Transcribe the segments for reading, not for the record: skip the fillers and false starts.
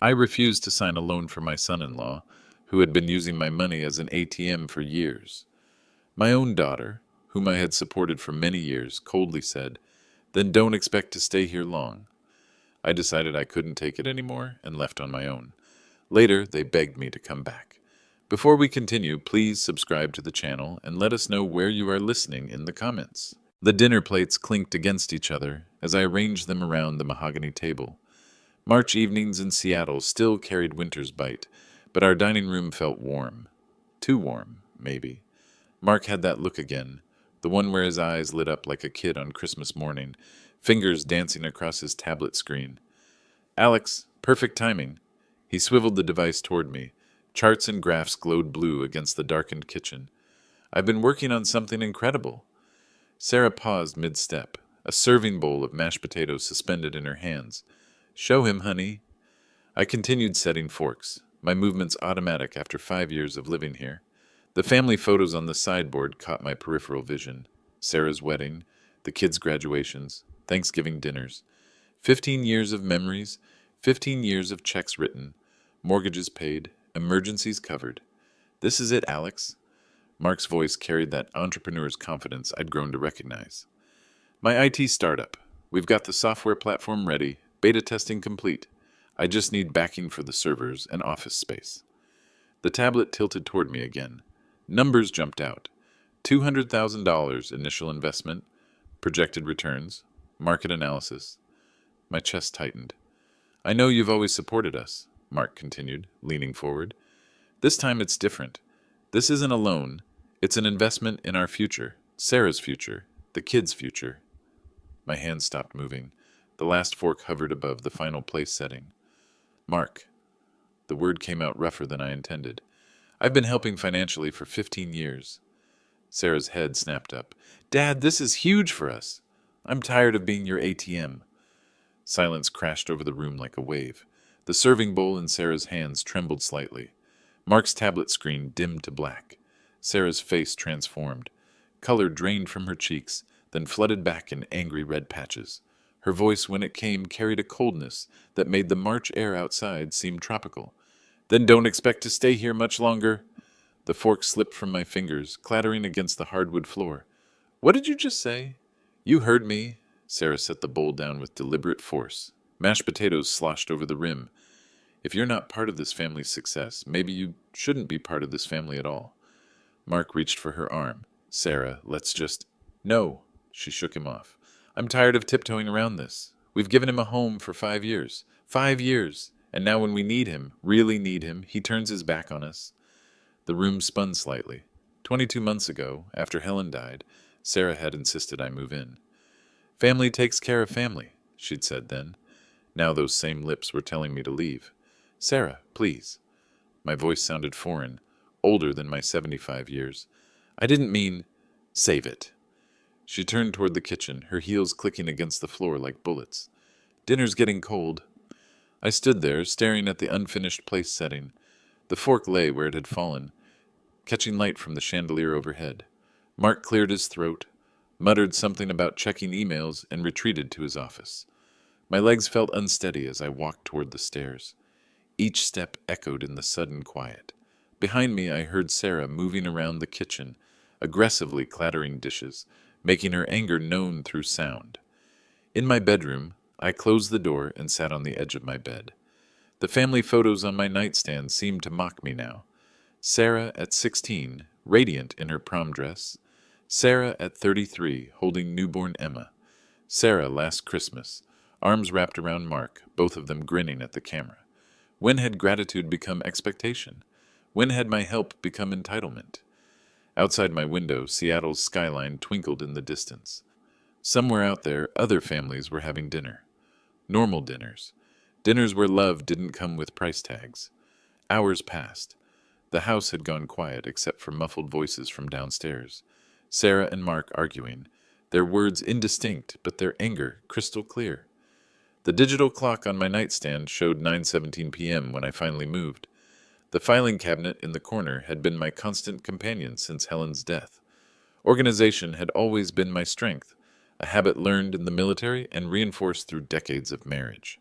I refused to sign a loan for my son-in-law, who had been using my money as an ATM for years. My own daughter, whom I had supported for many years, coldly said, "Then don't expect to stay here long." I decided I couldn't take it anymore and left on my own. Later, they begged me to come back. Before we continue, please subscribe to the channel and let us know where you are listening in the comments. The dinner plates clinked against each other as I arranged them around the mahogany table. March evenings in Seattle still carried winter's bite, but our dining room felt warm. Too warm, maybe. Mark had that look again, the one where his eyes lit up like a kid on Christmas morning, fingers dancing across his tablet screen. "Alex, perfect timing." He swiveled the device toward me. Charts and graphs glowed blue against the darkened kitchen. "I've been working on something incredible." Sarah paused mid-step, a serving bowl of mashed potatoes suspended in her hands. "Show him, honey." I continued setting forks, my movements automatic after 5 years of living here. The family photos on the sideboard caught my peripheral vision. Sarah's wedding, the kids' graduations, Thanksgiving dinners. 15 years of memories, 15 years of checks written, mortgages paid, emergencies covered. "This is it, Alex." Mark's voice carried that entrepreneur's confidence I'd grown to recognize. "My IT startup. We've got the software platform ready, beta testing complete. I just need backing for the servers and office space." The tablet tilted toward me again. Numbers jumped out. $200,000 initial investment, projected returns, market analysis. My chest tightened. "I know you've always supported us," Mark continued, leaning forward. "This time it's different. This isn't a loan. It's an investment in our future, Sarah's future, the kids' future." My hand stopped moving. The last fork hovered above the final place setting. "Mark." The word came out rougher than I intended. "I've been helping financially for 15 years. Sarah's head snapped up. "Dad, this is huge for us. I'm tired of being your ATM." Silence crashed over the room like a wave. The serving bowl in Sarah's hands trembled slightly. Mark's tablet screen dimmed to black. Sarah's face transformed. Color drained from her cheeks, then flooded back in angry red patches. Her voice, when it came, carried a coldness that made the March air outside seem tropical. "Then don't expect to stay here much longer." The fork slipped from my fingers, clattering against the hardwood floor. "What did you just say?" "You heard me." Sarah set the bowl down with deliberate force. Mashed potatoes sloshed over the rim. "If you're not part of this family's success, maybe you shouldn't be part of this family at all." Mark reached for her arm. "Sarah, let's just—" "No." She shook him off. "I'm tired of tiptoeing around this. We've given him a home for 5 years. 5 years! And now when we need him, really need him, he turns his back on us." The room spun slightly. 22 months ago, after Helen died, Sarah had insisted I move in. "Family takes care of family," she'd said then. Now those same lips were telling me to leave. "Sarah, please." My voice sounded foreign, older than my 75 years. "I didn't mean—" "Save it." She turned toward the kitchen, her heels clicking against the floor like bullets. "Dinner's getting cold." I stood there, staring at the unfinished place setting. The fork lay where it had fallen, catching light from the chandelier overhead. Mark cleared his throat, muttered something about checking emails, and retreated to his office. My legs felt unsteady as I walked toward the stairs. Each step echoed in the sudden quiet. Behind me I heard Sarah moving around the kitchen, aggressively clattering dishes, making her anger known through sound. In my bedroom, I closed the door and sat on the edge of my bed. The family photos on my nightstand seemed to mock me now. Sarah at 16, radiant in her prom dress. Sarah at 33, holding newborn Emma. Sarah last Christmas, arms wrapped around Mark, both of them grinning at the camera. When had gratitude become expectation? When had my help become entitlement? Outside my window, Seattle's skyline twinkled in the distance. Somewhere out there, other families were having dinner. Normal dinners. Dinners where love didn't come with price tags. Hours passed. The house had gone quiet except for muffled voices from downstairs. Sarah and Mark arguing, their words indistinct, but their anger crystal clear. The digital clock on my nightstand showed 9:17 p.m. when I finally moved. The filing cabinet in the corner had been my constant companion since Helen's death. Organization had always been my strength, a habit learned in the military and reinforced through decades of marriage.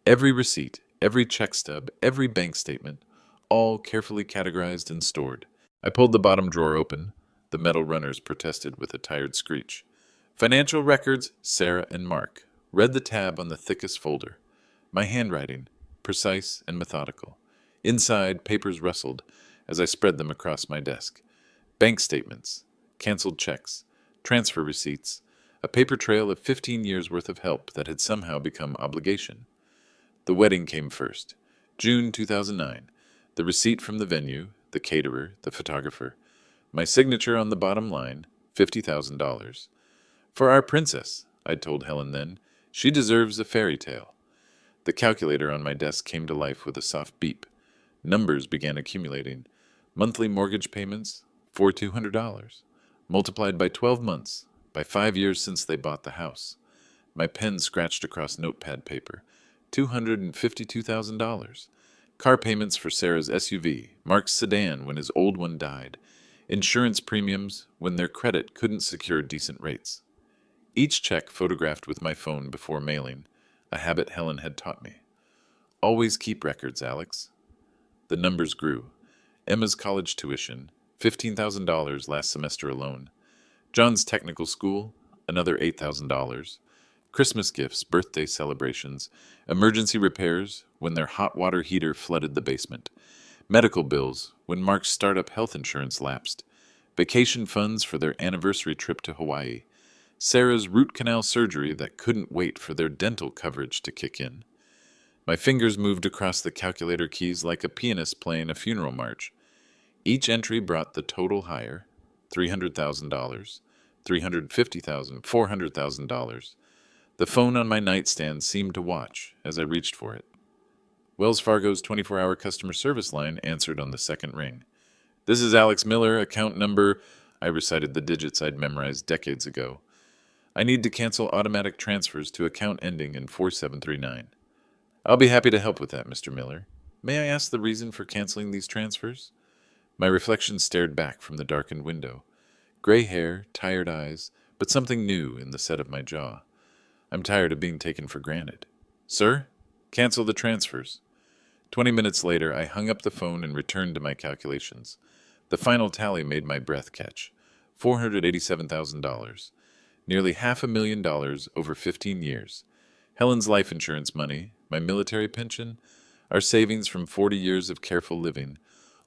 Every receipt, Every check stub, every bank statement, all carefully categorized and stored. I pulled the bottom drawer open. The metal runners protested with a tired screech. Financial records, Sarah and Mark. Read the tab on the thickest folder. My handwriting, precise and methodical. Inside, papers rustled as I spread them across my desk. Bank statements, canceled checks, transfer receipts, a paper trail of 15 years' worth of help that had somehow become obligation. The wedding came first. June 2009. The receipt from the venue, the caterer, the photographer. My signature on the bottom line, $50,000. For our princess, I'd told Helen then. She deserves a fairy tale. The calculator on my desk came to life with a soft beep. Numbers began accumulating. Monthly mortgage payments, $4,200. Multiplied by 12 months, by 5 years since they bought the house. My pen scratched across notepad paper. $252,000. Car payments for Sarah's SUV, Mark's sedan when his old one died, insurance premiums when their credit couldn't secure decent rates. Each check photographed with my phone before mailing, a habit Helen had taught me. Always keep records, Alex. The numbers grew. Emma's college tuition, $15,000 last semester alone. John's technical school, another $8,000. Christmas gifts, birthday celebrations, emergency repairs when their hot water heater flooded the basement, medical bills when Mark's startup health insurance lapsed, vacation funds for their anniversary trip to Hawaii, Sarah's root canal surgery that couldn't wait for their dental coverage to kick in. My fingers moved across the calculator keys like a pianist playing a funeral march. Each entry brought the total higher, $300,000, $350,000, $400,000. The phone on my nightstand seemed to watch as I reached for it. Wells Fargo's 24-hour customer service line answered on the second ring. "This is Alex Miller, account number—" I recited the digits I'd memorized decades ago. "I need to cancel automatic transfers to account ending in 4739. "I'll be happy to help with that, Mr. Miller. May I ask the reason for canceling these transfers?" My reflection stared back from the darkened window. Gray hair, tired eyes, but something new in the set of my jaw. "I'm tired of being taken for granted." "Sir, cancel the transfers." 20 minutes later, I hung up the phone and returned to my calculations. The final tally made my breath catch. $487,000. Nearly $500,000 over 15 years. Helen's life insurance money, my military pension, our savings from 40 years of careful living,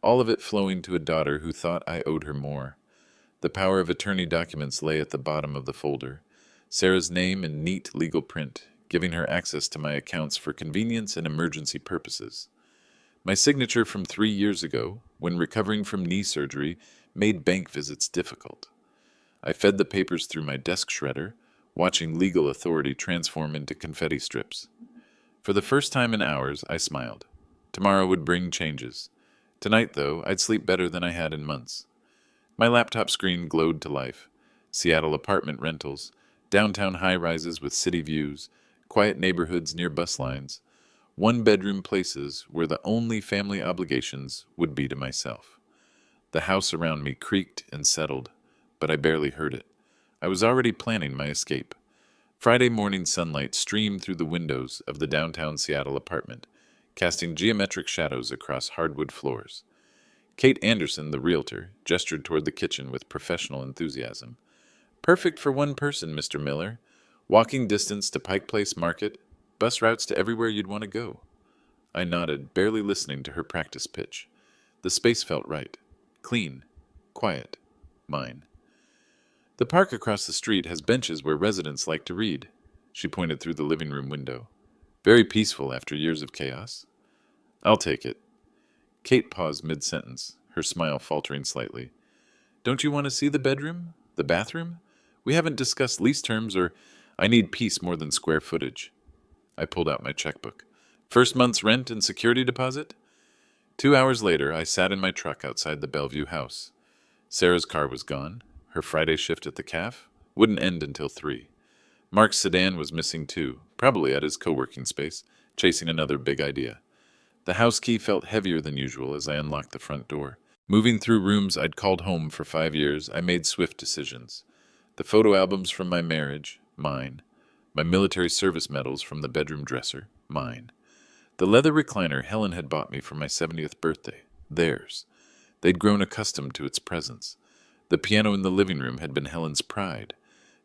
all of it flowing to a daughter who thought I owed her more. The power of attorney documents lay at the bottom of the folder. Sarah's name in neat legal print, giving her access to my accounts for convenience and emergency purposes. My signature from 3 years ago, when recovering from knee surgery, made bank visits difficult. I fed the papers through my desk shredder, watching legal authority transform into confetti strips. For the first time in hours, I smiled. Tomorrow would bring changes. Tonight, though, I'd sleep better than I had in months. My laptop screen glowed to life. Seattle apartment rentals, downtown high-rises with city views, quiet neighborhoods near bus lines, one-bedroom places where the only family obligations would be to myself. The house around me creaked and settled, but I barely heard it. I was already planning my escape. Friday morning sunlight streamed through the windows of the downtown Seattle apartment, casting geometric shadows across hardwood floors. Kate Anderson, the realtor, gestured toward the kitchen with professional enthusiasm. "Perfect for one person, Mr. Miller. Walking distance to Pike Place Market, bus routes to everywhere you'd want to go." I nodded, barely listening to her practice pitch. The space felt right. Clean. Quiet. Mine. "The park across the street has benches where residents like to read." She pointed through the living room window. "Very peaceful after years of chaos." "I'll take it." Kate paused mid-sentence, her smile faltering slightly. "Don't you want to see the bedroom? The bathroom? We haven't discussed lease terms or—" "I need peace more than square footage." I pulled out my checkbook. "First month's rent and security deposit?" 2 hours later, I sat in my truck outside the Bellevue house. Sarah's car was gone. Her Friday shift at the CAF wouldn't end until 3. Mark's sedan was missing too, probably at his co-working space, chasing another big idea. The house key felt heavier than usual as I unlocked the front door. Moving through rooms I'd called home for 5 years, I made swift decisions. The photo albums from my marriage, mine. My military service medals from the bedroom dresser, mine. The leather recliner Helen had bought me for my 70th birthday. Theirs. They'd grown accustomed to its presence. The piano in the living room had been Helen's pride.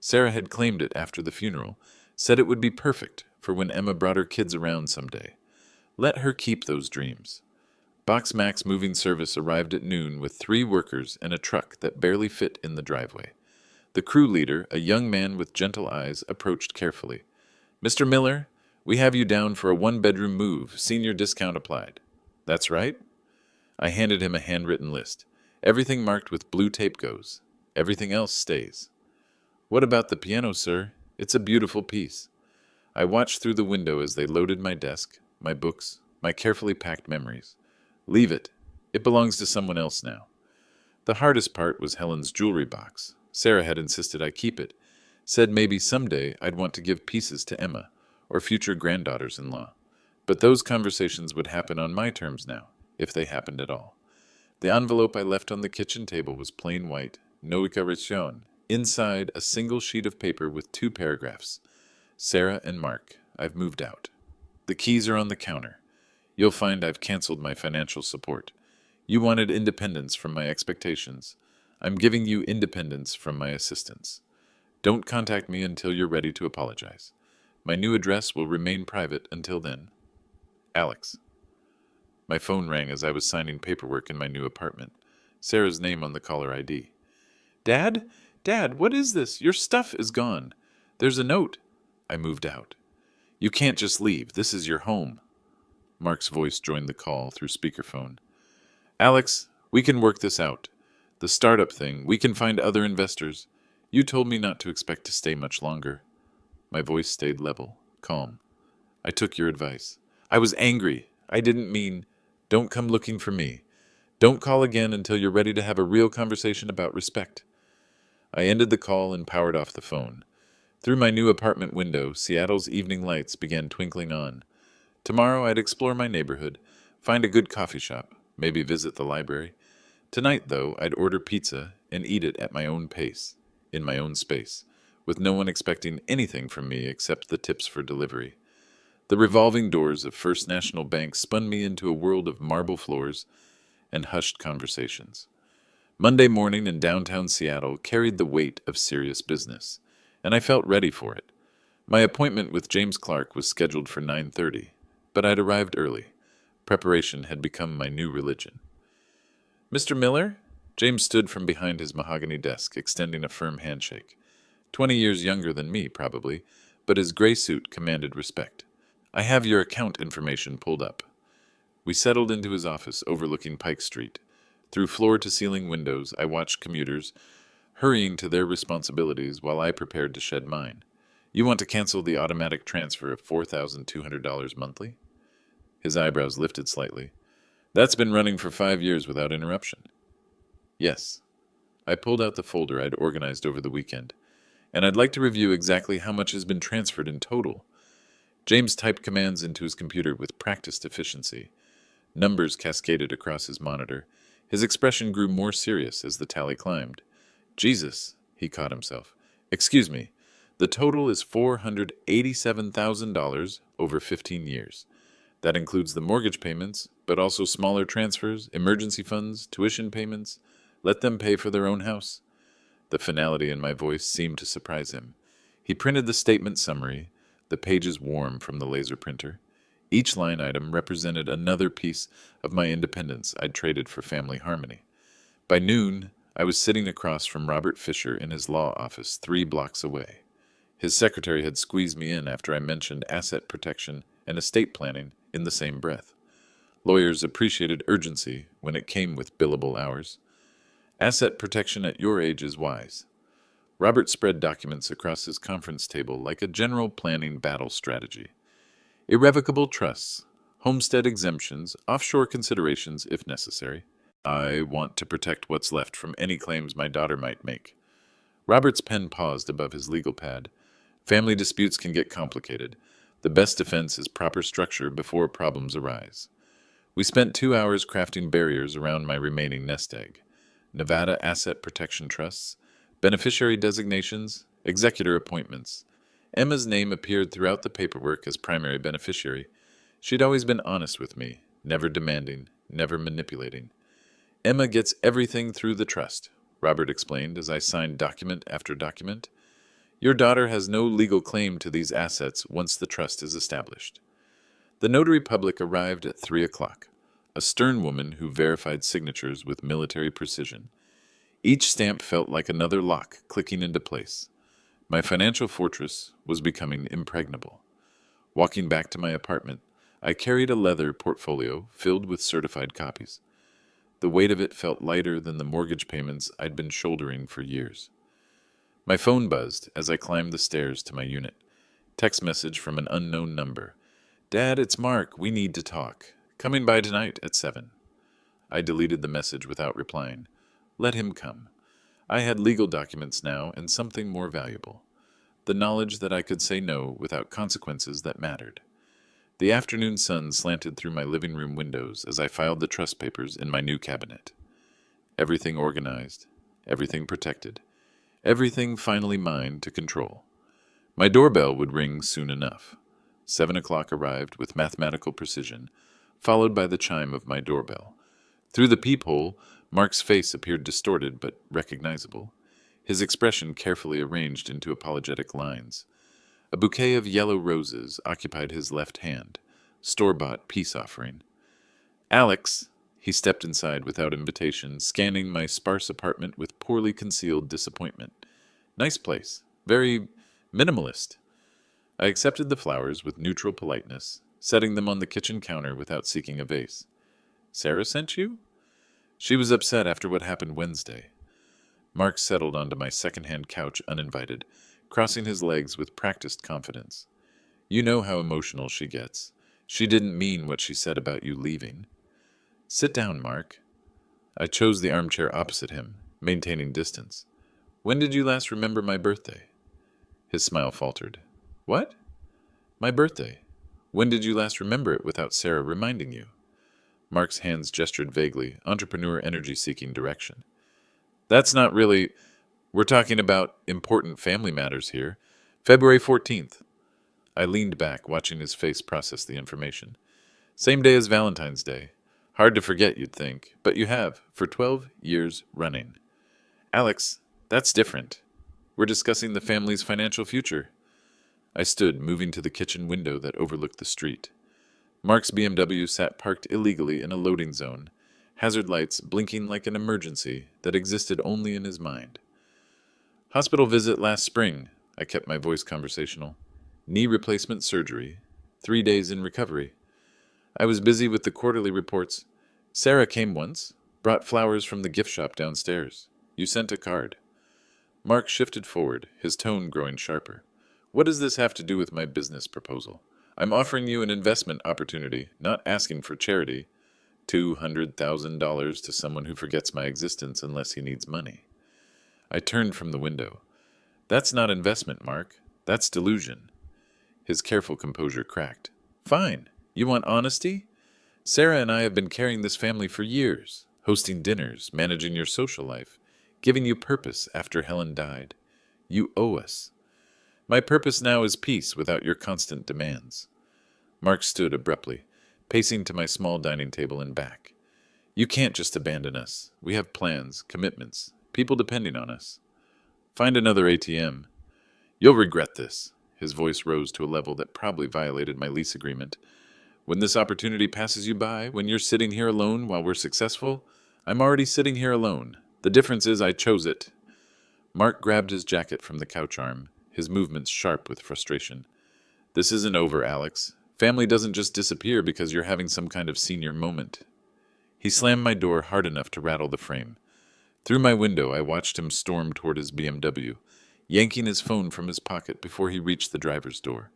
Sarah had claimed it after the funeral, said it would be perfect for when Emma brought her kids around someday. Let her keep those dreams. Box Max moving service arrived at noon with 3 workers and a truck that barely fit in the driveway. The crew leader, a young man with gentle eyes, approached carefully. "Mr. Miller, we have you down for a 1-bedroom move, senior discount applied." "That's right." I handed him a handwritten list. "Everything marked with blue tape goes. Everything else stays." "What about the piano, sir? It's a beautiful piece." I watched through the window as they loaded my desk, my books, my carefully packed memories. "Leave it. It belongs to someone else now." The hardest part was Helen's jewelry box. Sarah had insisted I keep it, said maybe someday I'd want to give pieces to Emma, or future granddaughters-in-law. But those conversations would happen on my terms now, if they happened at all. The envelope I left on the kitchen table was plain white, no icaracion. Inside, a single sheet of paper with 2 paragraphs. "Sarah and Mark, I've moved out. The keys are on the counter. You'll find I've canceled my financial support. You wanted independence from my expectations. I'm giving you independence from my assistance. Don't contact me until you're ready to apologize. My new address will remain private until then. Alex." My phone rang as I was signing paperwork in my new apartment. Sarah's name on the caller ID. "Dad? Dad, what is this? Your stuff is gone. There's a note." I moved out. "You can't just leave. This is your home." Mark's voice joined the call through speakerphone. "Alex, we can work this out. The startup thing, we can find other investors. You told me not to expect to stay much longer." My voice stayed level, calm. "I took your advice. I was angry. I didn't mean, don't come looking for me. Don't call again until you're ready to have a real conversation about respect." I ended the call and powered off the phone. Through my new apartment window, Seattle's evening lights began twinkling on. Tomorrow I'd explore my neighborhood, find a good coffee shop, maybe visit the library. Tonight, though, I'd order pizza and eat it at my own pace, in my own space, with no one expecting anything from me except the tips for delivery. The revolving doors of First National Bank spun me into a world of marble floors and hushed conversations. Monday morning in downtown Seattle carried the weight of serious business, and I felt ready for it. My appointment with James Clark was scheduled for 9:30, but I'd arrived early. Preparation had become my new religion. "Mr. Miller?" James stood from behind his mahogany desk, extending a firm handshake. 20 years younger than me, probably, but his gray suit commanded respect. "I have your account information pulled up." We settled into his office overlooking Pike Street. Through floor-to-ceiling windows, I watched commuters hurrying to their responsibilities while I prepared to shed mine. "You want to cancel the automatic transfer of $4,200 monthly?" His eyebrows lifted slightly. "That's been running for 5 years without interruption." "Yes." I pulled out the folder I'd organized over the weekend. "And I'd like to review exactly how much has been transferred in total." James typed commands into his computer with practiced efficiency. Numbers cascaded across his monitor. His expression grew more serious as the tally climbed. "Jesus," he caught himself. "Excuse me. The total is $487,000 over 15 years. That includes the mortgage payments, but also smaller transfers, emergency funds, tuition payments. Let them pay for their own house." The finality in my voice seemed to surprise him. He printed the statement summary, the pages warm from the laser printer. Each line item represented another piece of my independence I'd traded for family harmony. By noon, I was sitting across from Robert Fisher in his law office 3 blocks away. His secretary had squeezed me in after I mentioned asset protection and estate planning in the same breath. Lawyers appreciated urgency when it came with billable hours. "Asset protection at your age is wise." Robert spread documents across his conference table like a general planning battle strategy. "Irrevocable trusts, homestead exemptions, offshore considerations if necessary. I want to protect what's left from any claims my daughter might make." Robert's pen paused above his legal pad. "Family disputes can get complicated. The best defense is proper structure before problems arise." We spent 2 hours crafting barriers around my remaining nest egg. Nevada Asset Protection Trusts, beneficiary designations, executor appointments. Emma's name appeared throughout the paperwork as primary beneficiary. She'd always been honest with me, never demanding, never manipulating. Emma gets everything through the trust, Robert explained as I signed document after document. Your daughter has no legal claim to these assets once the trust is established. The notary public arrived at 3 o'clock, a stern woman who verified signatures with military precision. Each stamp felt like another lock clicking into place. My financial fortress was becoming impregnable. Walking back to my apartment, I carried a leather portfolio filled with certified copies. The weight of it felt lighter than the mortgage payments I'd been shouldering for years. My phone buzzed as I climbed the stairs to my unit. Text message from an unknown number. Dad, it's Mark. We need to talk. Coming by tonight at 7. I deleted the message without replying. Let him come. I had legal documents now and something more valuable. The knowledge that I could say no without consequences that mattered. The afternoon sun slanted through my living room windows as I filed the trust papers in my new cabinet. Everything organized, everything protected, everything finally mine to control. My doorbell would ring soon enough. 7 o'clock arrived with mathematical precision, followed by the chime of my doorbell. Through the peephole, Mark's face appeared distorted but recognizable, his expression carefully arranged into apologetic lines. A bouquet of yellow roses occupied his left hand, store-bought peace offering. Alex, he stepped inside without invitation, scanning my sparse apartment with poorly concealed disappointment. Nice place, very minimalist. I accepted the flowers with neutral politeness, setting them on the kitchen counter without seeking a vase. Sarah sent you? She was upset after what happened Wednesday. Mark settled onto my second-hand couch uninvited, crossing his legs with practiced confidence. You know how emotional she gets. She didn't mean what she said about you leaving. Sit down, Mark. I chose the armchair opposite him, maintaining distance. When did you last remember my birthday? His smile faltered. What? My birthday. When did you last remember it without Sarah reminding you? Mark's hands gestured vaguely, entrepreneur energy-seeking direction. That's not really... We're talking about important family matters here. February 14th. I leaned back, watching his face process the information. Same day as Valentine's Day. Hard to forget, you'd think, but you have, for 12 years running. Alex, that's different. We're discussing the family's financial future. I stood, moving to the kitchen window that overlooked the street. Mark's BMW sat parked illegally in a loading zone, hazard lights blinking like an emergency that existed only in his mind. Hospital visit last spring, I kept my voice conversational. Knee replacement surgery. 3 days in recovery. I was busy with the quarterly reports. Sarah came once, brought flowers from the gift shop downstairs. You sent a card. Mark shifted forward, his tone growing sharper. What does this have to do with my business proposal? I'm offering you an investment opportunity, not asking for charity. $200,000 to someone who forgets my existence unless he needs money. I turned from the window. That's not investment, Mark. That's delusion. His careful composure cracked. Fine. You want honesty? Sarah and I have been carrying this family for years, hosting dinners, managing your social life, giving you purpose after Helen died. You owe us. My purpose now is peace without your constant demands. Mark stood abruptly, pacing to my small dining table and back. You can't just abandon us. We have plans, commitments, people depending on us. Find another ATM. You'll regret this. His voice rose to a level that probably violated my lease agreement. When this opportunity passes you by, when you're sitting here alone while we're successful, I'm already sitting here alone. The difference is I chose it. Mark grabbed his jacket from the couch arm, his movements sharp with frustration. This isn't over, Alex. Family doesn't just disappear because you're having some kind of senior moment. He slammed my door hard enough to rattle the frame. Through my window, I watched him storm toward his BMW, yanking his phone from his pocket before he reached the driver's door.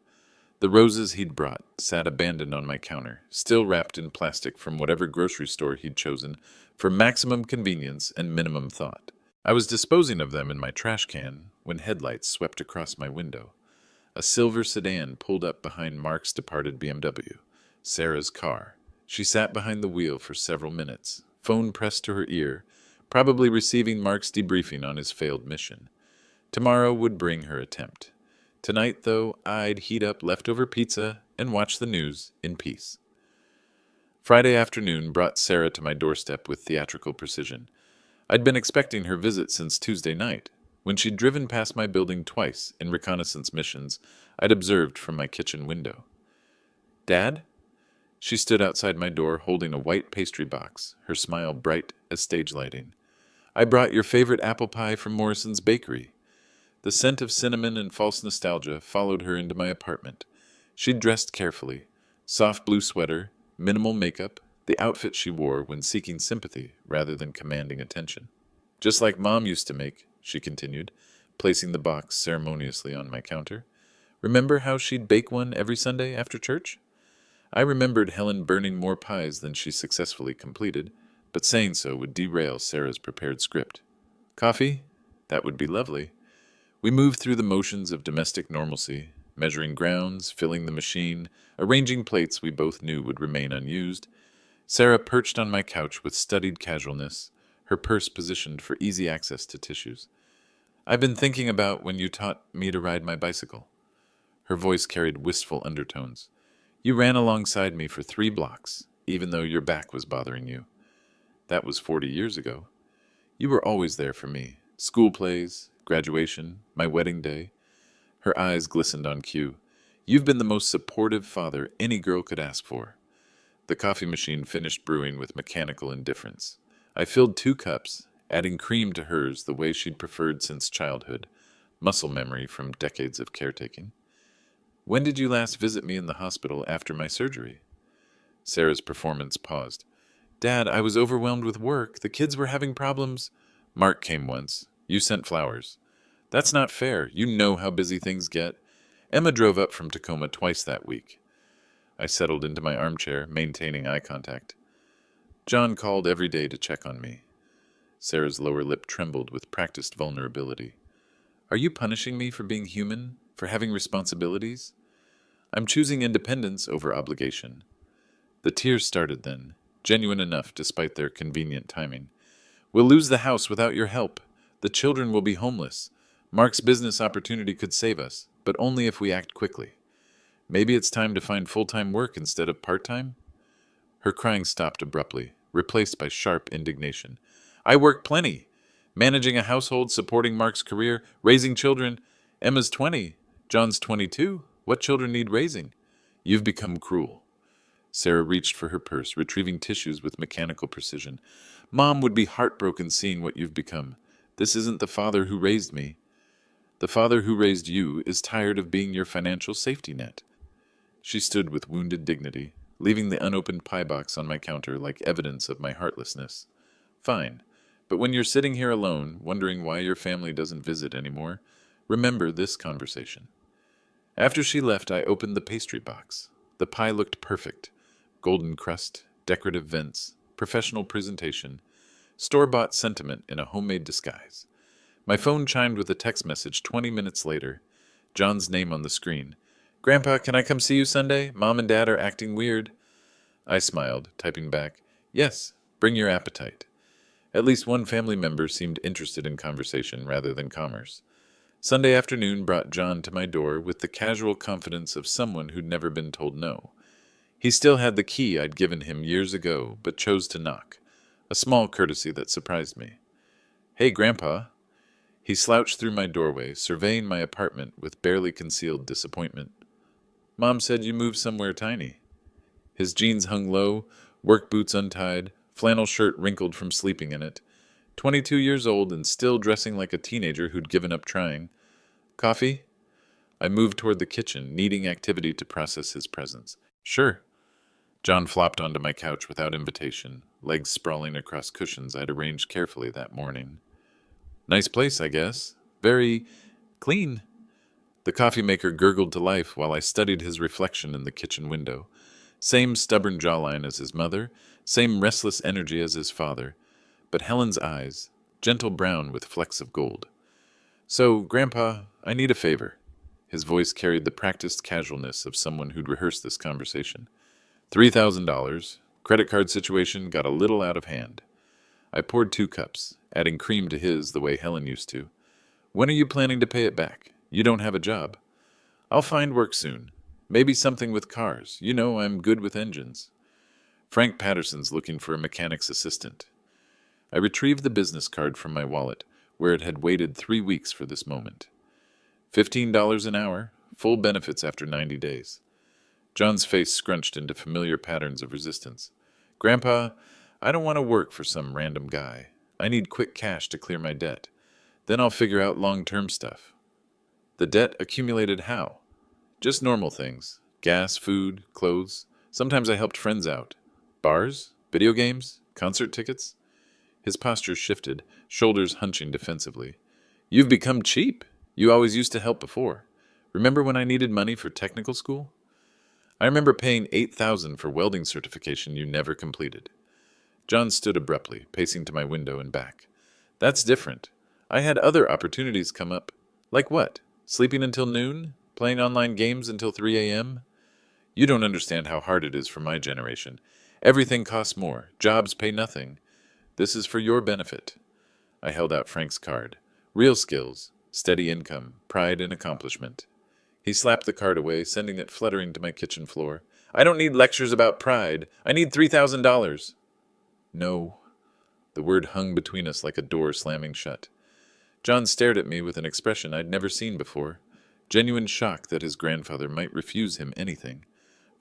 The roses he'd brought sat abandoned on my counter, still wrapped in plastic from whatever grocery store he'd chosen for maximum convenience and minimum thought. I was disposing of them in my trash can when headlights swept across my window. A silver sedan pulled up behind Mark's departed BMW, Sarah's car. She sat behind the wheel for several minutes, phone pressed to her ear, probably receiving Mark's debriefing on his failed mission. Tomorrow would bring her attempt. Tonight, though, I'd heat up leftover pizza and watch the news in peace. Friday afternoon brought Sarah to my doorstep with theatrical precision. I'd been expecting her visit since Tuesday night. When she'd driven past my building twice in reconnaissance missions, I'd observed from my kitchen window. Dad? She stood outside my door holding a white pastry box, her smile bright as stage lighting. I brought your favorite apple pie from Morrison's Bakery. The scent of cinnamon and false nostalgia followed her into my apartment. She'd dressed carefully. Soft blue sweater, minimal makeup, the outfit she wore when seeking sympathy rather than commanding attention. Just like Mom used to make, she continued, placing the box ceremoniously on my counter. Remember how she'd bake one every Sunday after church? I remembered Helen burning more pies than she successfully completed, but saying so would derail Sarah's prepared script. Coffee? That would be lovely. We moved through the motions of domestic normalcy, measuring grounds, filling the machine, arranging plates we both knew would remain unused. Sarah perched on my couch with studied casualness, her purse positioned for easy access to tissues. I've been thinking about when you taught me to ride my bicycle. Her voice carried wistful undertones. You ran alongside me for 3 blocks, even though your back was bothering you. That was 40 years ago. You were always there for me. School plays, graduation, my wedding day. Her eyes glistened on cue. You've been the most supportive father any girl could ask for. The coffee machine finished brewing with mechanical indifference. I filled 2 cups, adding cream to hers the way she'd preferred since childhood, muscle memory from decades of caretaking. When did you last visit me in the hospital after my surgery? Sarah's performance paused. Dad, I was overwhelmed with work. The kids were having problems. Mark came once. You sent flowers. That's not fair. You know how busy things get. Emma drove up from Tacoma twice that week. I settled into my armchair, maintaining eye contact. John called every day to check on me. Sarah's lower lip trembled with practiced vulnerability. Are you punishing me for being human? For having responsibilities? I'm choosing independence over obligation. The tears started then, genuine enough despite their convenient timing. We'll lose the house without your help. The children will be homeless. Mark's business opportunity could save us, but only if we act quickly. Maybe it's time to find full-time work instead of part-time? Her crying stopped abruptly, replaced by sharp indignation. I work plenty. Managing a household, supporting Mark's career, raising children. Emma's 20. John's 22. What children need raising? You've become cruel. Sarah reached for her purse, retrieving tissues with mechanical precision. Mom would be heartbroken seeing what you've become. This isn't the father who raised me. The father who raised you is tired of being your financial safety net. She stood with wounded dignity, leaving the unopened pie box on my counter like evidence of my heartlessness. Fine, but when you're sitting here alone, wondering why your family doesn't visit anymore, remember this conversation. After she left, I opened the pastry box. The pie looked perfect. Golden crust, decorative vents, professional presentation, store-bought sentiment in a homemade disguise. My phone chimed with a text message 20 minutes later. John's name on the screen. Grandpa, can I come see you Sunday? Mom and Dad are acting weird. I smiled, typing back, Yes, bring your appetite. At least one family member seemed interested in conversation rather than commerce. Sunday afternoon brought John to my door with the casual confidence of someone who'd never been told no. He still had the key I'd given him years ago, but chose to knock, a small courtesy that surprised me. Hey, Grandpa. He slouched through my doorway, surveying my apartment with barely concealed disappointment. Mom said you moved somewhere tiny. His jeans hung low, work boots untied, flannel shirt wrinkled from sleeping in it. 22 years old and still dressing like a teenager who'd given up trying. Coffee? I moved toward the kitchen, needing activity to process his presence. Sure. John flopped onto my couch without invitation, legs sprawling across cushions I'd arranged carefully that morning. Nice place, I guess. Very clean. The coffee maker gurgled to life while I studied his reflection in the kitchen window. Same stubborn jawline as his mother, same restless energy as his father, but Helen's eyes, gentle brown with flecks of gold. So, Grandpa, I need a favor. His voice carried the practiced casualness of someone who'd rehearsed this conversation. $3,000. Credit card situation got a little out of hand. I poured 2 cups, adding cream to his the way Helen used to. When are you planning to pay it back? You don't have a job. I'll find work soon. Maybe something with cars. You know I'm good with engines. Frank Patterson's looking for a mechanic's assistant. I retrieved the business card from my wallet, where it had waited 3 weeks for this moment. $15 an hour, full benefits after 90 days. John's face scrunched into familiar patterns of resistance. Grandpa, I don't want to work for some random guy. I need quick cash to clear my debt. Then I'll figure out long-term stuff. The debt accumulated how? Just normal things. Gas, food, clothes. Sometimes I helped friends out. Bars? Video games? Concert tickets? His posture shifted, shoulders hunching defensively. You've become cheap. You always used to help before. Remember when I needed money for technical school? I remember paying $8,000 for welding certification you never completed. John stood abruptly, pacing to my window and back. That's different. I had other opportunities come up. Like what? Sleeping until noon? Playing online games until 3 a.m.? You don't understand how hard it is for my generation. Everything costs more. Jobs pay nothing. This is for your benefit. I held out Frank's card. Real skills, steady income, pride and accomplishment. He slapped the card away, sending it fluttering to my kitchen floor. I don't need lectures about pride. I need $3,000. No. The word hung between us like a door slamming shut. John stared at me with an expression I'd never seen before. Genuine shock that his grandfather might refuse him anything.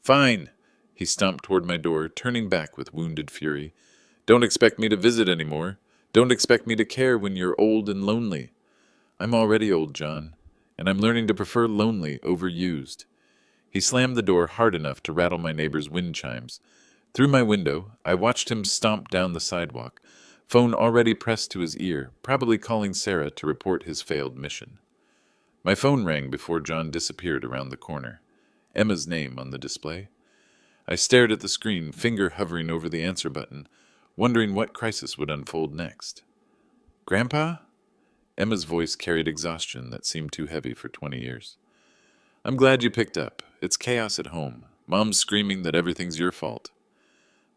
Fine. He stomped toward my door, turning back with wounded fury. Don't expect me to visit anymore. Don't expect me to care when you're old and lonely. I'm already old, John, and I'm learning to prefer lonely over used. He slammed the door hard enough to rattle my neighbor's wind chimes. Through my window, I watched him stomp down the sidewalk, phone already pressed to his ear, probably calling Sarah to report his failed mission. My phone rang before John disappeared around the corner. Emma's name on the display. I stared at the screen, finger hovering over the answer button, wondering what crisis would unfold next. Grandpa? Emma's voice carried exhaustion that seemed too heavy for 20 years. I'm glad you picked up. It's chaos at home. Mom's screaming that everything's your fault.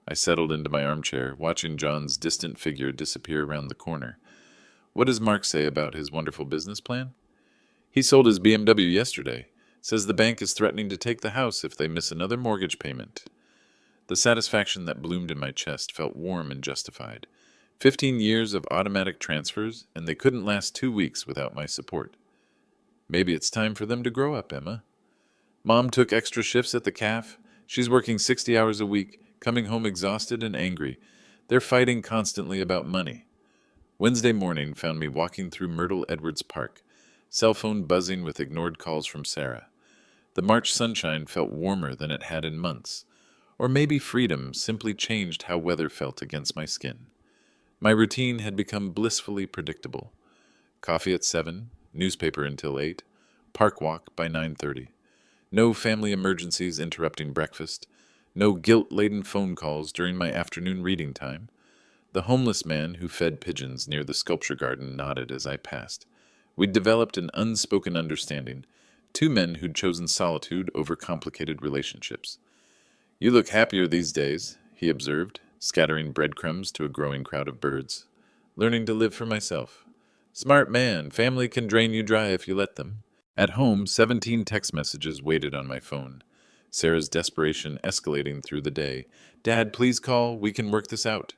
I settled into my armchair, watching John's distant figure disappear around the corner. What does Mark say about his wonderful business plan? He sold his BMW yesterday. Says the bank is threatening to take the house if they miss another mortgage payment. The satisfaction that bloomed in my chest felt warm and justified. 15 years of automatic transfers, and they couldn't last 2 weeks without my support. Maybe it's time for them to grow up, Emma. Mom took extra shifts at the CAF. She's working 60 hours a week, coming home exhausted and angry. They're fighting constantly about money. Wednesday morning found me walking through Myrtle Edwards Park, cell phone buzzing with ignored calls from Sarah. The March sunshine felt warmer than it had in months. Or maybe freedom simply changed how weather felt against my skin. My routine had become blissfully predictable. Coffee at 7, newspaper until 8, park walk by 9:30. No family emergencies interrupting breakfast. No guilt-laden phone calls during my afternoon reading time. The homeless man who fed pigeons near the sculpture garden nodded as I passed. We'd developed an unspoken understanding. 2 men who'd chosen solitude over complicated relationships. You look happier these days, he observed, scattering breadcrumbs to a growing crowd of birds. Learning to live for myself. Smart man, family can drain you dry if you let them. At home, 17 text messages waited on my phone. Sarah's desperation escalating through the day. Dad, please call, we can work this out.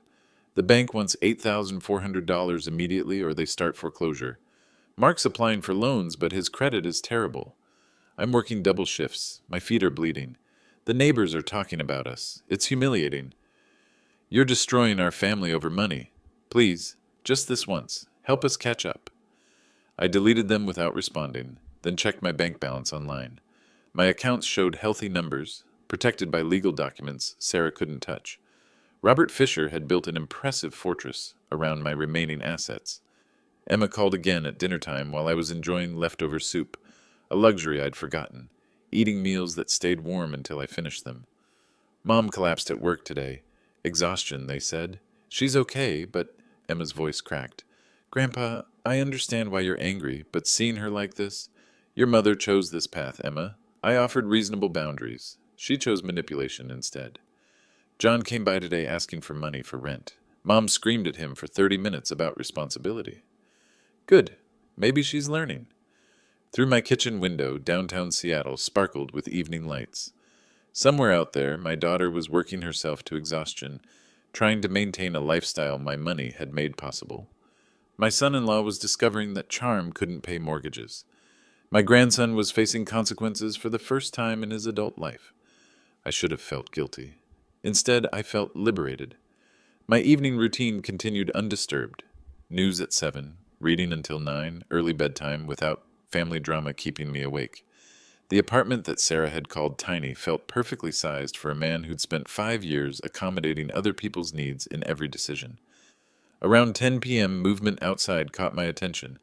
The bank wants $8,400 immediately or they start foreclosure. Mark's applying for loans, but his credit is terrible. I'm working double shifts. My feet are bleeding. The neighbors are talking about us. It's humiliating. You're destroying our family over money. Please, just this once, help us catch up. I deleted them without responding, then checked my bank balance online. My accounts showed healthy numbers, protected by legal documents Sarah couldn't touch. Robert Fisher had built an impressive fortress around my remaining assets. Emma called again at dinner time while I was enjoying leftover soup, a luxury I'd forgotten, eating meals that stayed warm until I finished them. Mom collapsed at work today. Exhaustion, they said. She's okay, but Emma's voice cracked. Grandpa, I understand why you're angry, but seeing her like this, your mother chose this path, Emma. I offered reasonable boundaries. She chose manipulation instead. John came by today asking for money for rent. Mom screamed at him for 30 minutes about responsibility. Good. Maybe she's learning. Through my kitchen window, downtown Seattle sparkled with evening lights. Somewhere out there, my daughter was working herself to exhaustion, trying to maintain a lifestyle my money had made possible. My son-in-law was discovering that charm couldn't pay mortgages. My grandson was facing consequences for the first time in his adult life. I should have felt guilty. Instead, I felt liberated. My evening routine continued undisturbed. News at 7, reading until 9, early bedtime without family drama keeping me awake. The apartment that Sarah had called tiny felt perfectly sized for a man who'd spent 5 years accommodating other people's needs in every decision. Around 10 p.m., movement outside caught my attention.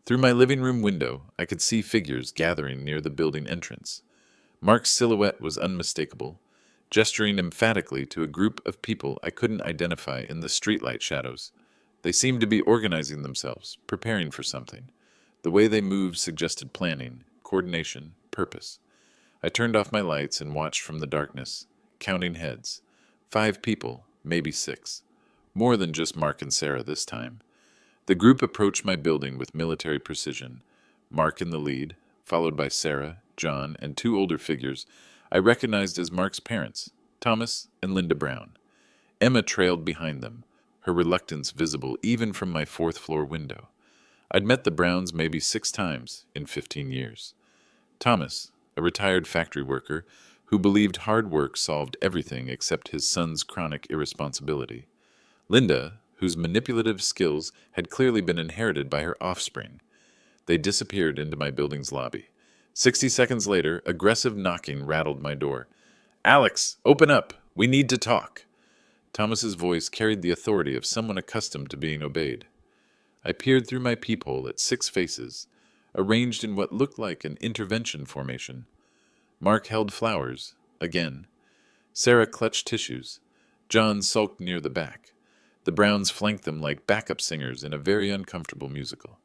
Through my living room window, I could see figures gathering near the building entrance. Mark's silhouette was unmistakable, gesturing emphatically to a group of people I couldn't identify in the streetlight shadows. They seemed to be organizing themselves, preparing for something. The way they moved suggested planning, coordination, purpose. I turned off my lights and watched from the darkness, counting heads. 5 people, maybe 6. More than just Mark and Sarah this time. The group approached my building with military precision. Mark in the lead, followed by Sarah, John, and 2 older figures I recognized as Mark's parents, Thomas and Linda Brown. Emma trailed behind them, her reluctance visible even from my 4th-floor window. I'd met the Browns maybe 6 times in 15 years. Thomas, a retired factory worker who believed hard work solved everything except his son's chronic irresponsibility. Linda, whose manipulative skills had clearly been inherited by her offspring. They disappeared into my building's lobby. 60 seconds later, aggressive knocking rattled my door. "Alex, open up! We need to talk!" Thomas's voice carried the authority of someone accustomed to being obeyed. I peered through my peephole at 6 faces, arranged in what looked like an intervention formation. Mark held flowers, again. Sarah clutched tissues. John sulked near the back. The Browns flanked them like backup singers in a very uncomfortable musical.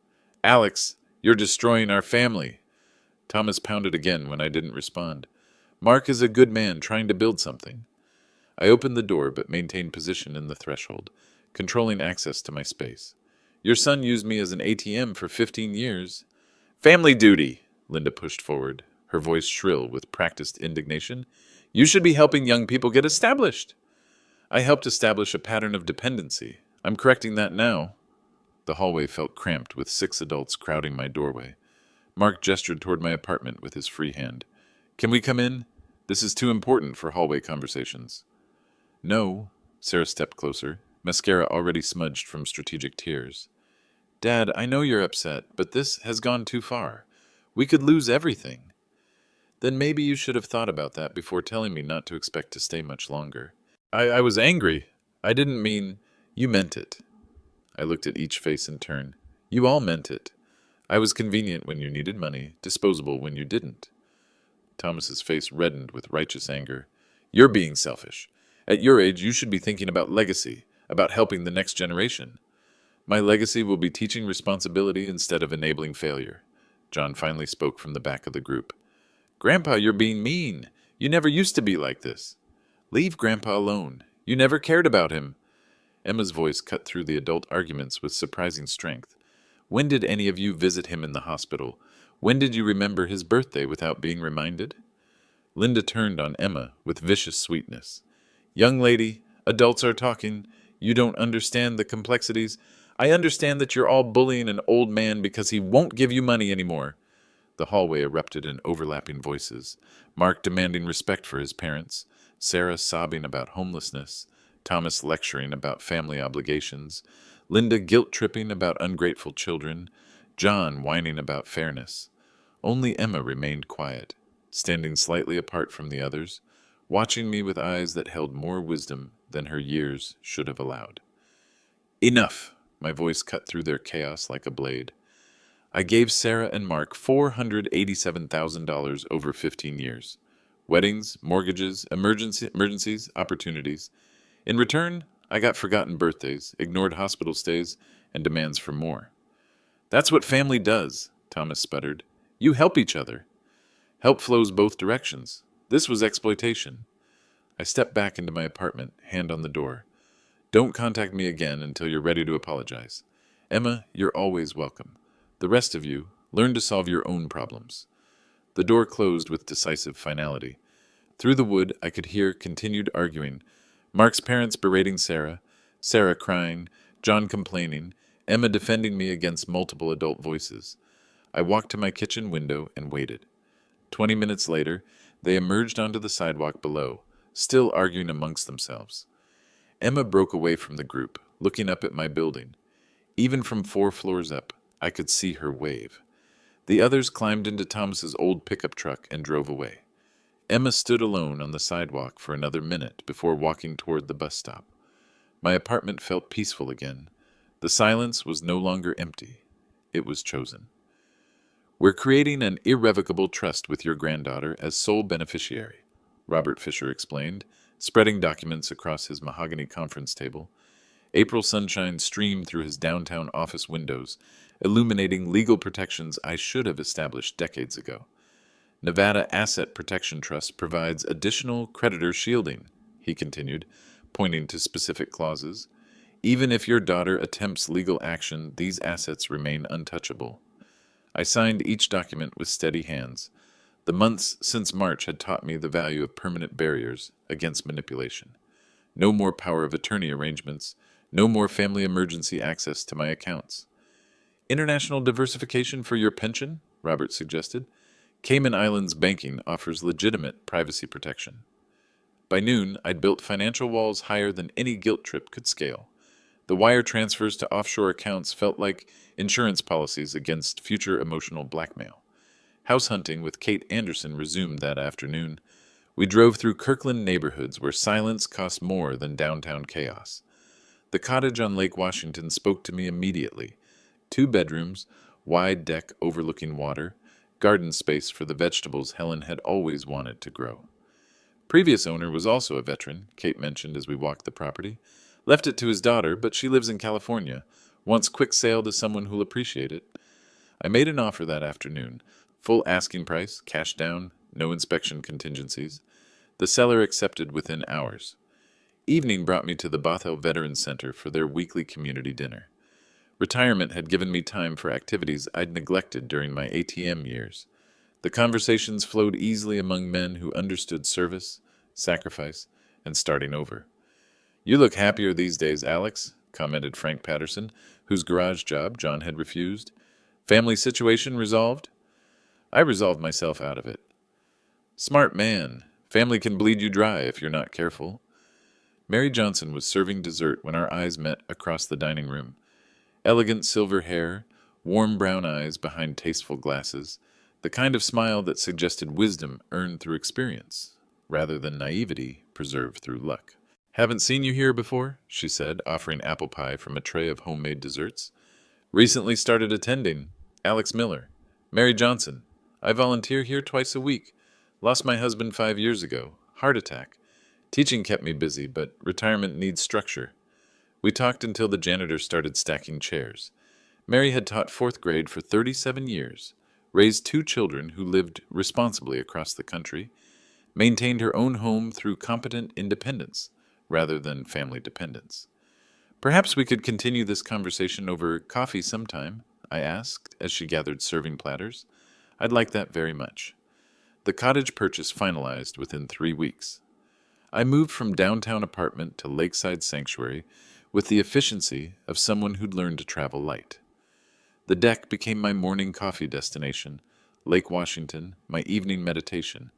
"Alex, you're destroying our family!" Thomas pounded again when I didn't respond. "Mark is a good man trying to build something." I opened the door but maintained position in the threshold, controlling access to my space. "Your son used me as an ATM for 15 years. "Family duty," Linda pushed forward, her voice shrill with practiced indignation. "You should be helping young people get established." I helped establish a pattern of dependency. I'm correcting that now. The hallway felt cramped with 6 adults crowding my doorway. Mark gestured toward my apartment with his free hand. "Can we come in? This is too important for hallway conversations." "No." Sarah stepped closer, mascara already smudged from strategic tears. "Dad, I know you're upset, but this has gone too far. We could lose everything." "Then maybe you should have thought about that before telling me not to expect to stay much longer." I was angry. I didn't mean... You meant it." I looked at each face in turn. "You all meant it. I was convenient when you needed money, disposable when you didn't." Thomas's face reddened with righteous anger. "You're being selfish. At your age, you should be thinking about legacy, about helping the next generation." "My legacy will be teaching responsibility instead of enabling failure." John finally spoke from the back of the group. "Grandpa, you're being mean. You never used to be like this." "Leave Grandpa alone. You never cared about him." Emma's voice cut through the adult arguments with surprising strength. "When did any of you visit him in the hospital? When did you remember his birthday without being reminded?" Linda turned on Emma with vicious sweetness. "Young lady, adults are talking. You don't understand the complexities. I understand that you're all bullying an old man because he won't give you money anymore." The hallway erupted in overlapping voices, Mark demanding respect for his parents, Sarah sobbing about homelessness, Thomas lecturing about family obligations, Linda guilt-tripping about ungrateful children, John whining about fairness. Only Emma remained quiet, standing slightly apart from the others, watching me with eyes that held more wisdom than her years should have allowed. "Enough!" My voice cut through their chaos like a blade. "I gave Sarah and Mark $487,000 over 15 years. Weddings, mortgages, emergencies, opportunities. In return, I got forgotten birthdays, ignored hospital stays, and demands for more." "That's what family does," Thomas sputtered. "You help each other." "Help flows both directions. This was exploitation." I stepped back into my apartment, hand on the door. "Don't contact me again until you're ready to apologize. Emma, you're always welcome. The rest of you, Learn to solve your own problems. The door closed with decisive finality. Through the wood, I could hear continued arguing. Mark's parents berating Sarah, Sarah crying, John complaining, Emma defending me against multiple adult voices. I walked to my kitchen window and waited. 20 minutes later, they emerged onto the sidewalk below, still arguing amongst themselves. Emma broke away from the group, looking up at my building. Even from 4 floors up, I could see her wave. The others climbed into Thomas's old pickup truck and drove away. Emma stood alone on the sidewalk for another minute before walking toward the bus stop. My apartment felt peaceful again. The silence was no longer empty. It was chosen. We're creating an irrevocable trust with your granddaughter as sole beneficiary, Robert Fisher explained, spreading documents across his mahogany conference table. April sunshine streamed through his downtown office windows, illuminating legal protections I should have established decades ago. Nevada Asset Protection Trust provides additional creditor shielding, he continued, pointing to specific clauses. Even if your daughter attempts legal action, these assets remain untouchable. I signed each document with steady hands. The months since March had taught me the value of permanent barriers against manipulation. No more power of attorney arrangements, no more family emergency access to my accounts. International diversification for your pension? Robert suggested. Cayman Islands banking offers legitimate privacy protection. By noon, I'd built financial walls higher than any guilt trip could scale. The wire transfers to offshore accounts felt like insurance policies against future emotional blackmail. House hunting with Kate Anderson resumed that afternoon. We drove through Kirkland neighborhoods where silence cost more than downtown chaos. The cottage on Lake Washington spoke to me immediately. 2 bedrooms, wide deck overlooking water, garden space for the vegetables Helen had always wanted to grow. Previous owner was also a veteran, Kate mentioned as we walked the property. Left it to his daughter, but she lives in California. Wants quick sale to someone who'll appreciate it. I made an offer that afternoon. Full asking price, cash down, no inspection contingencies. The seller accepted within hours. Evening brought me to the Bothell Veterans Center for their weekly community dinner. Retirement had given me time for activities I'd neglected during my ATM years. The conversations flowed easily among men who understood service, sacrifice, and starting over. You look happier these days, Alex, commented Frank Patterson, whose garage job John had refused. Family situation resolved? I resolved myself out of it. Smart man. Family can bleed you dry if you're not careful. Mary Johnson was serving dessert when our eyes met across the dining room. Elegant silver hair, warm brown eyes behind tasteful glasses, the kind of smile that suggested wisdom earned through experience, rather than naivety preserved through luck. Haven't seen you here before, she said, offering apple pie from a tray of homemade desserts. Recently started attending. Alex Miller. Mary Johnson. I volunteer here twice a week. Lost my husband 5 years ago. Heart attack. Teaching kept me busy, but retirement needs structure. We talked until the janitor started stacking chairs. Mary had taught 4th grade for 37 years, raised 2 children who lived responsibly across the country, maintained her own home through competent independence rather than family dependence. Perhaps we could continue this conversation over coffee sometime, I asked as she gathered serving platters. I'd like that very much. The cottage purchase finalized within 3 weeks. I moved from downtown apartment to lakeside sanctuary with the efficiency of someone who'd learned to travel light. The deck became my morning coffee destination, Lake Washington, my evening meditation.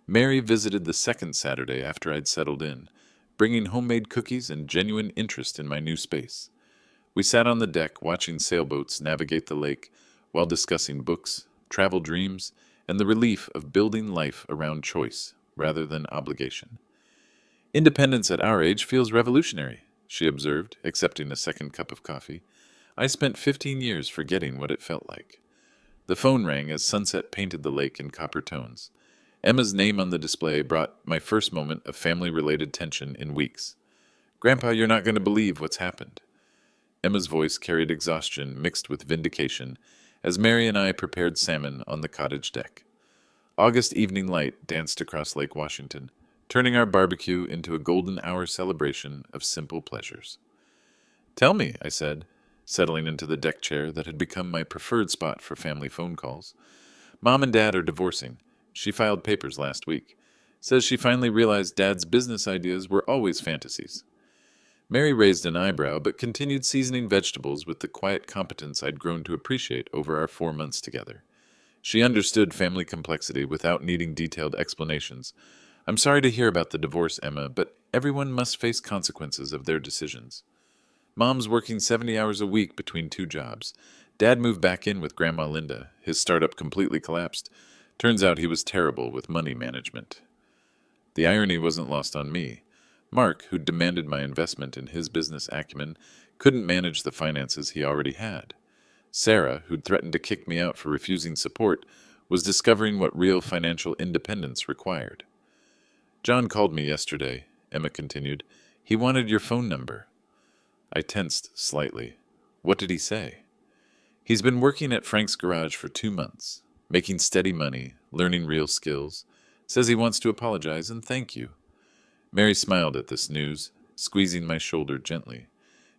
Mary visited the second Saturday after I'd settled in, bringing homemade cookies and genuine interest in my new space. We sat on the deck watching sailboats navigate the lake while discussing books, travel dreams, and the relief of building life around choice rather than obligation. Independence at our age feels revolutionary, she observed, accepting a second cup of coffee. I spent 15 years forgetting what it felt like. The phone rang as sunset painted the lake in copper tones. Emma's name on the display brought my first moment of family-related tension in weeks. Grandpa, you're not going to believe what's happened. Emma's voice carried exhaustion mixed with vindication as Mary and I prepared salmon on the cottage deck. August evening light danced across Lake Washington, turning our barbecue into a golden hour celebration of simple pleasures. Tell me, I said. settling into the deck chair that had become my preferred spot for family phone calls. Mom and Dad are divorcing. She filed papers last week. Says she finally realized Dad's business ideas were always fantasies. Mary raised an eyebrow, but continued seasoning vegetables with the quiet competence I'd grown to appreciate over our 4 months together. She understood family complexity without needing detailed explanations. I'm sorry to hear about the divorce, Emma, but everyone must face consequences of their decisions. Mom's working 70 hours a week between 2 jobs. Dad moved back in with Grandma Linda. His startup completely collapsed. Turns out he was terrible with money management. The irony wasn't lost on me. Mark, who demanded my investment in his business acumen, couldn't manage the finances he already had. Sarah, who'd threatened to kick me out for refusing support, was discovering what real financial independence required. John called me yesterday, Emma continued. He wanted your phone number. I tensed slightly. What did he say? He's been working at Frank's garage for 2 months, making steady money, learning real skills. Says he wants to apologize and thank you. Mary smiled at this news, squeezing my shoulder gently.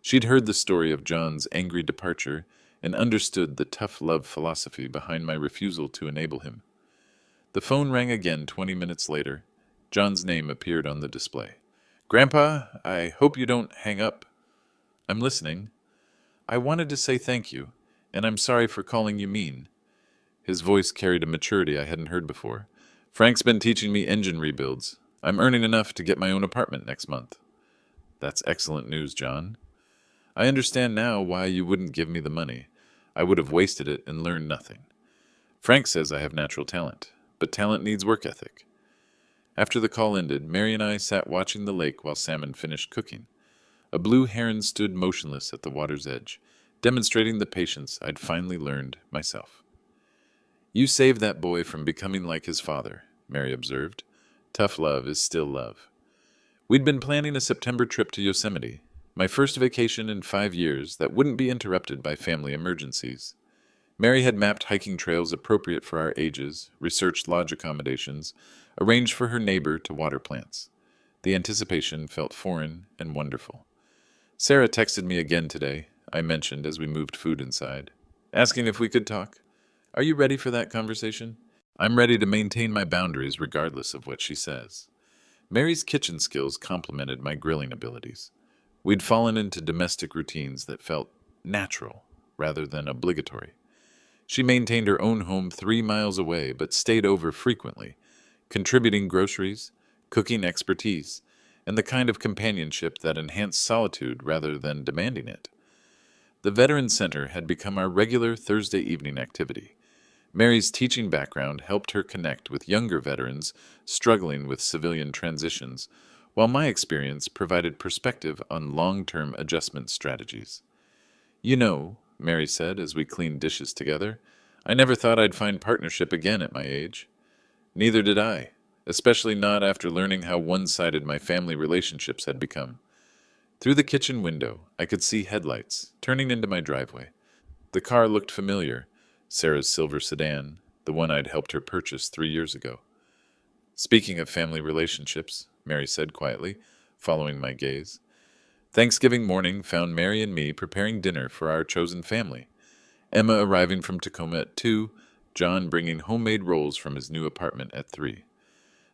She'd heard the story of John's angry departure and understood the tough love philosophy behind my refusal to enable him. The phone rang again 20 minutes later. John's name appeared on the display. Grandpa, I hope you don't hang up. I'm listening. I wanted to say thank you, and I'm sorry for calling you mean. His voice carried a maturity I hadn't heard before. Frank's been teaching me engine rebuilds. I'm earning enough to get my own apartment next month. That's excellent news, John. I understand now why you wouldn't give me the money. I would have wasted it and learned nothing. Frank says I have natural talent, but talent needs work ethic. After the call ended, Mary and I sat watching the lake while Salmon finished cooking. A blue heron stood motionless at the water's edge, demonstrating the patience I'd finally learned myself. You saved that boy from becoming like his father, Mary observed. Tough love is still love. We'd been planning a September trip to Yosemite, my first vacation in 5 years that wouldn't be interrupted by family emergencies. Mary had mapped hiking trails appropriate for our ages, researched lodge accommodations, arranged for her neighbor to water plants. The anticipation felt foreign and wonderful. Sarah texted me again today, I mentioned as we moved food inside, asking if we could talk. Are you ready for that conversation? I'm ready to maintain my boundaries regardless of what she says. Mary's kitchen skills complemented my grilling abilities. We'd fallen into domestic routines that felt natural rather than obligatory. She maintained her own home 3 miles away but stayed over frequently, contributing groceries, cooking expertise, and the kind of companionship that enhanced solitude rather than demanding it. The Veterans Center had become our regular Thursday evening activity. Mary's teaching background helped her connect with younger veterans struggling with civilian transitions, while my experience provided perspective on long-term adjustment strategies. You know, Mary said as we cleaned dishes together, I never thought I'd find partnership again at my age. Neither did I, especially not after learning how one-sided my family relationships had become. Through the kitchen window, I could see headlights turning into my driveway. The car looked familiar, Sarah's silver sedan, the one I'd helped her purchase 3 years ago. Speaking of family relationships, Mary said quietly, following my gaze. Thanksgiving morning found Mary and me preparing dinner for our chosen family. Emma arriving from Tacoma at 2, John bringing homemade rolls from his new apartment at 3.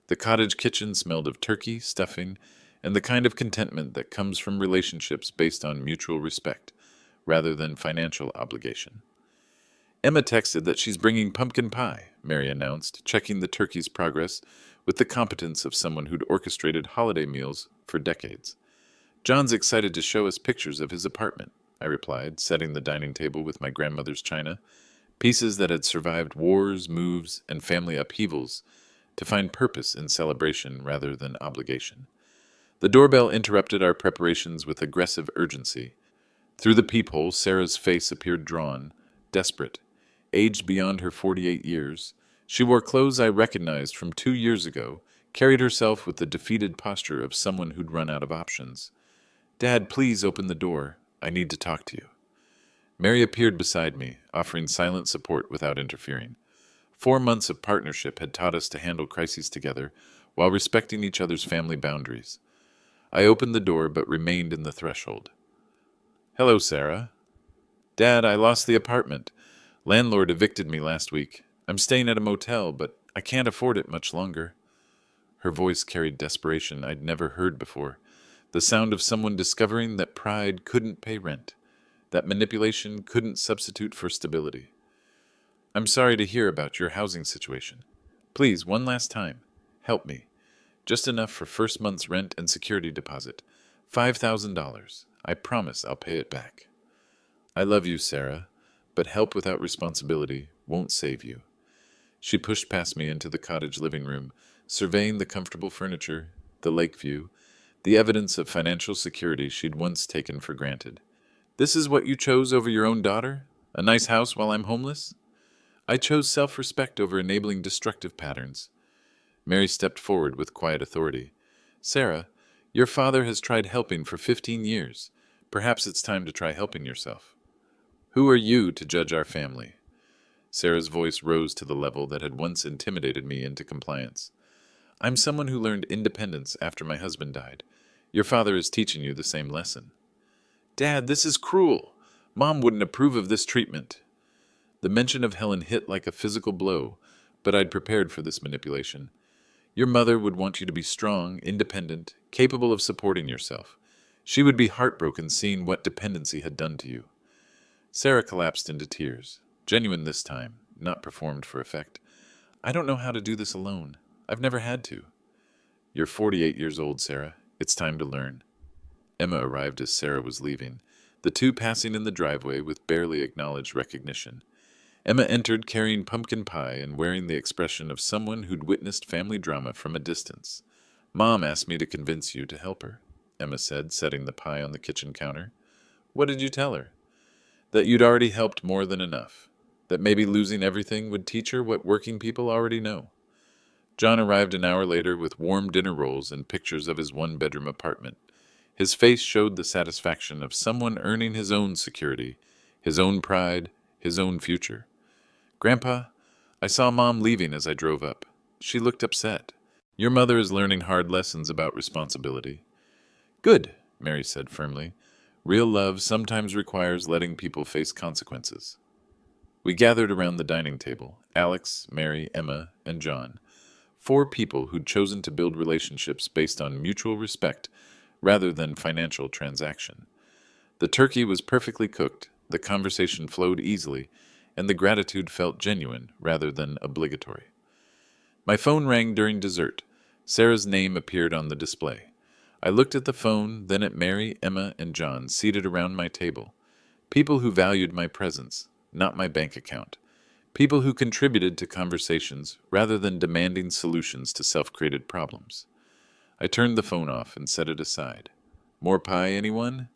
The cottage kitchen smelled of turkey, stuffing, and the kind of contentment that comes from relationships based on mutual respect, rather than financial obligation. Emma texted that she's bringing pumpkin pie, Mary announced, checking the turkey's progress with the competence of someone who'd orchestrated holiday meals for decades. John's excited to show us pictures of his apartment, I replied, setting the dining table with my grandmother's china, pieces that had survived wars, moves, and family upheavals, to find purpose in celebration rather than obligation. The doorbell interrupted our preparations with aggressive urgency. Through the peephole, Sarah's face appeared drawn, desperate. Aged beyond her 48 years, she wore clothes I recognized from 2 years ago, carried herself with the defeated posture of someone who'd run out of options. Dad, please open the door. I need to talk to you. Mary appeared beside me, offering silent support without interfering. 4 months of partnership had taught us to handle crises together while respecting each other's family boundaries. I opened the door but remained in the threshold. Hello, Sarah. Dad, I lost the apartment. Landlord evicted me last week. I'm staying at a motel, but I can't afford it much longer. Her voice carried desperation I'd never heard before, the sound of someone discovering that pride couldn't pay rent, that manipulation couldn't substitute for stability. I'm sorry to hear about your housing situation. Please, one last time, help me. Just enough for first month's rent and security deposit. $5,000. I promise I'll pay it back. I love you, Sarah, but help without responsibility won't save you. She pushed past me into the cottage living room, surveying the comfortable furniture, the lake view, the evidence of financial security she'd once taken for granted. This is what you chose over your own daughter? A nice house while I'm homeless? I chose self-respect over enabling destructive patterns. Mary stepped forward with quiet authority. Sarah, your father has tried helping for 15 years. Perhaps it's time to try helping yourself. Who are you to judge our family? Sarah's voice rose to the level that had once intimidated me into compliance. I'm someone who learned independence after my husband died. Your father is teaching you the same lesson. Dad, this is cruel. Mom wouldn't approve of this treatment. The mention of Helen hit like a physical blow, but I'd prepared for this manipulation. Your mother would want you to be strong, independent, capable of supporting yourself. She would be heartbroken seeing what dependency had done to you. Sarah collapsed into tears, genuine this time, not performed for effect. I don't know how to do this alone. I've never had to. You're 48 years old, Sarah. It's time to learn. Emma arrived as Sarah was leaving, the two passing in the driveway with barely acknowledged recognition. Emma entered carrying pumpkin pie and wearing the expression of someone who'd witnessed family drama from a distance. Mom asked me to convince you to help her, Emma said, setting the pie on the kitchen counter. What did you tell her? That you'd already helped more than enough. That maybe losing everything would teach her what working people already know. John arrived an hour later with warm dinner rolls and pictures of his one-bedroom apartment. His face showed the satisfaction of someone earning his own security, his own pride, his own future. Grandpa, I saw Mom leaving as I drove up. She looked upset. Your mother is learning hard lessons about responsibility. Good, Mary said firmly. Real love sometimes requires letting people face consequences. We gathered around the dining table, Alex, Mary, Emma, and John. 4 people who'd chosen to build relationships based on mutual respect rather than financial transaction. The turkey was perfectly cooked, the conversation flowed easily, and the gratitude felt genuine rather than obligatory. My phone rang during dessert. Sarah's name appeared on the display. I looked at the phone, then at Mary, Emma, and John seated around my table. People who valued my presence, not my bank account. People who contributed to conversations rather than demanding solutions to self-created problems. I turned the phone off and set it aside. More pie, anyone?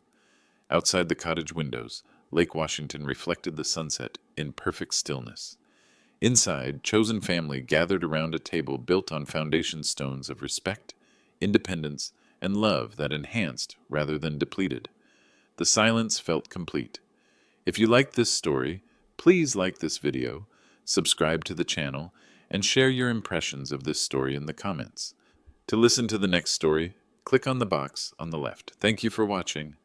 Outside the cottage windows, Lake Washington reflected the sunset in perfect stillness. Inside, chosen family gathered around a table built on foundation stones of respect, independence, and love that enhanced rather than depleted. The silence felt complete. If you liked this story, please like this video, subscribe to the channel, and share your impressions of this story in the comments. To listen to the next story, click on the box on the left. Thank you for watching.